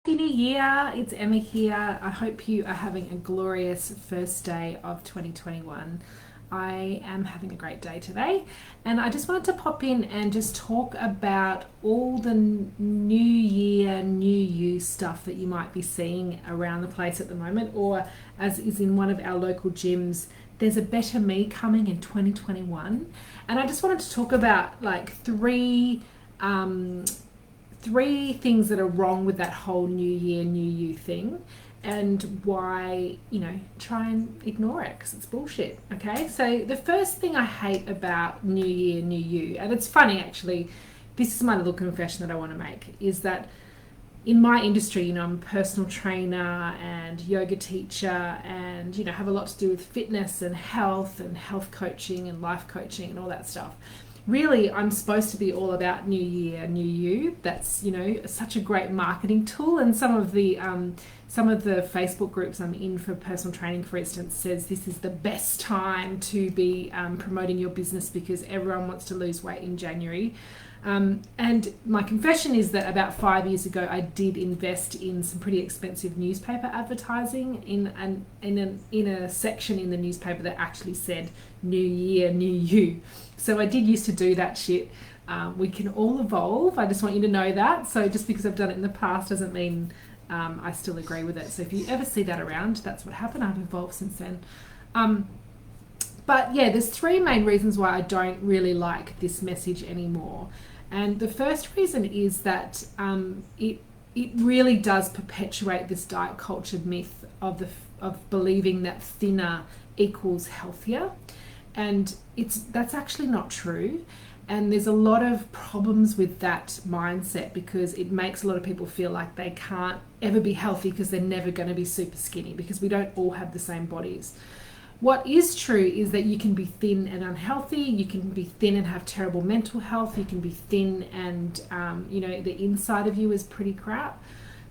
Happy New Year! It's Emma here. I hope you are having a glorious first day of 2021. I am having a great day today, and I just wanted to pop in and just talk about all the new year, new you stuff that you might be seeing around the place at the moment, or as is in one of our local gyms. There's a better me coming in 2021, and I just wanted to talk about like three things that are wrong with that whole new year, new you thing, and why, try and ignore it because it's bullshit. Okay, so the first thing I hate about new year, new you, and it's funny actually, this is my little confession that I want to make, is that in my industry, I'm a personal trainer and yoga teacher and, have a lot to do with fitness and health coaching and life coaching and all that stuff. Really, I'm supposed to be all about new year, new you. That's, such a great marketing tool. And some of the Facebook groups I'm in for personal training, for instance, says this is the best time to be promoting your business because everyone wants to lose weight in January. And my confession is that about 5 years ago, I did invest in some pretty expensive newspaper advertising in a section in the newspaper that actually said "New Year, New You." So I did used to do that shit. We can all evolve. I just want you to know that. So just because I've done it in the past doesn't mean I still agree with it. So if you ever see that around, that's what happened. I've evolved since then. But yeah, there's three main reasons why I don't really like this message anymore. And the first reason is that it really does perpetuate this diet culture myth of believing that thinner equals healthier, and that's actually not true. And there's a lot of problems with that mindset because it makes a lot of people feel like they can't ever be healthy because they're never going to be super skinny, because we don't all have the same bodies. What is true is that you can be thin and unhealthy, you can be thin and have terrible mental health, you can be thin and, the inside of you is pretty crap.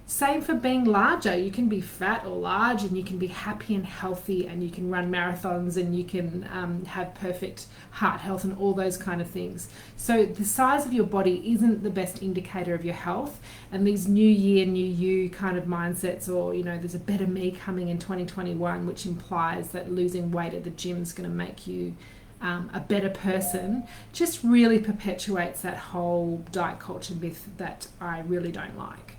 Same for being larger. You can be fat or large and you can be happy and healthy and you can run marathons and you can have perfect heart health and all those kind of things. So the size of your body isn't the best indicator of your health. And these new year, new you kind of mindsets, or, there's a better me coming in 2021, which implies that losing weight at the gym is going to make you a better person, just really perpetuates that whole diet culture myth that I really don't like.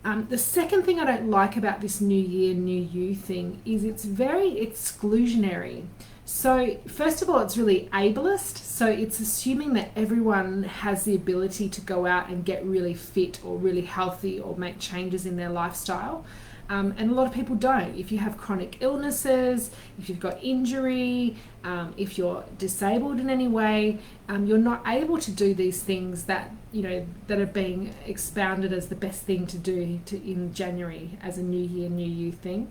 The second thing I don't like about this new year, new you thing is it's very exclusionary. So first of all, it's really ableist. So it's assuming that everyone has the ability to go out and get really fit or really healthy or make changes in their lifestyle. And a lot of people don't. If you have chronic illnesses, if you've got injury, if you're disabled in any way, you're not able to do these things that are being expounded as the best thing to do in January as a new year, new you thing.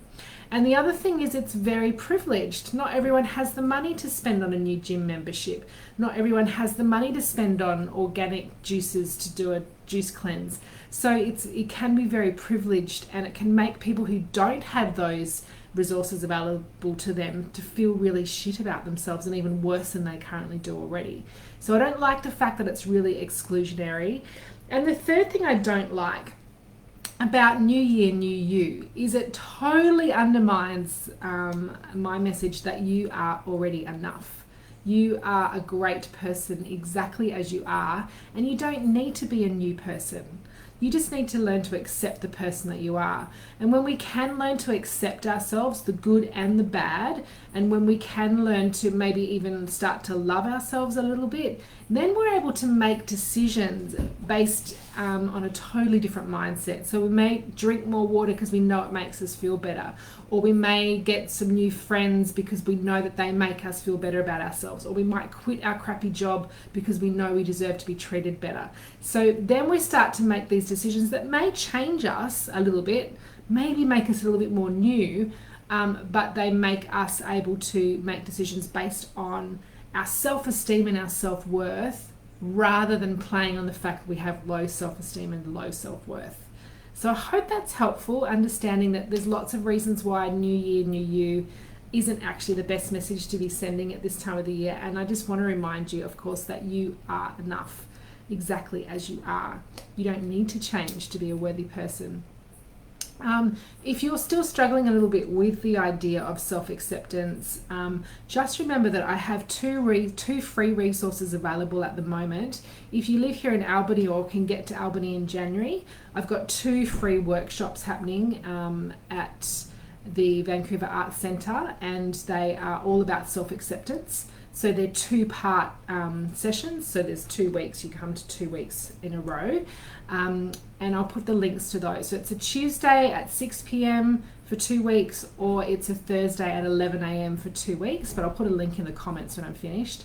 And the other thing is it's very privileged. Not everyone has the money to spend on a new gym membership. Not everyone has the money to spend on organic juices to do a juice cleanse. So it can be very privileged, and it can make people who don't have those resources available to them to feel really shit about themselves, and even worse than they currently do already. So I don't like the fact that it's really exclusionary. And the third thing I don't like about New Year, New You is it totally undermines my message that you are already enough. You are a great person exactly as you are, and you don't need to be a new person. You just need to learn to accept the person that you are. And when we can learn to accept ourselves, the good and the bad, and when we can learn to maybe even start to love ourselves a little bit, then we're able to make decisions based on a totally different mindset. So we may drink more water because we know it makes us feel better, or we may get some new friends because we know that they make us feel better about ourselves, or we might quit our crappy job because we know we deserve to be treated better. So then we start to make these decisions that may change us a little bit, maybe make us a little bit more new, but they make us able to make decisions based on our self-esteem and our self-worth, rather than playing on the fact that we have low self-esteem and low self-worth. So I hope that's helpful, understanding that there's lots of reasons why New Year, New You isn't actually the best message to be sending at this time of the year. And I just want to remind you, of course, that you are enough exactly as you are. You don't need to change to be a worthy person. If you're still struggling a little bit with the idea of self-acceptance, just remember that I have two free resources available at the moment. If you live here in Albany or can get to Albany in January, I've got 2 free workshops happening at the Vancouver Arts Centre, and they are all about self-acceptance. So they're 2-part sessions. So there's 2 weeks. You come to 2 weeks in a row. And I'll put the links to those. So it's a Tuesday at 6 p.m. for 2 weeks, or it's a Thursday at 11 a.m. for 2 weeks. But I'll put a link in the comments when I'm finished.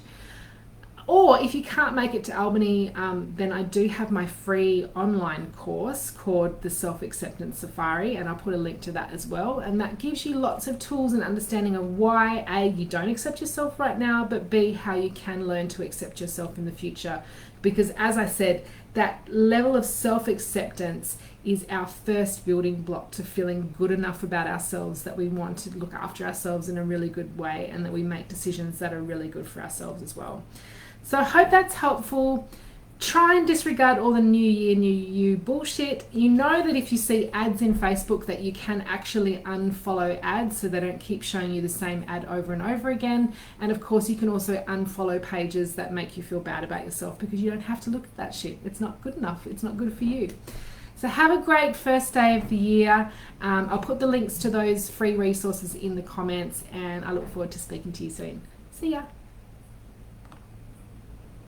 Or if you can't make it to Albany, then I do have my free online course called the Self-Acceptance Safari, and I'll put a link to that as well. And that gives you lots of tools and understanding of why, A, you don't accept yourself right now, but B, how you can learn to accept yourself in the future. Because as I said, that level of self-acceptance is our first building block to feeling good enough about ourselves that we want to look after ourselves in a really good way, and that we make decisions that are really good for ourselves as well. So I hope that's helpful. Try and disregard all the new year, new you bullshit. You know that if you see ads in Facebook that you can actually unfollow ads so they don't keep showing you the same ad over and over again. And of course you can also unfollow pages that make you feel bad about yourself, because you don't have to look at that shit. It's not good enough. It's not good for you. So have a great first day of the year. I'll put the links to those free resources in the comments, and I look forward to speaking to you soon. See ya.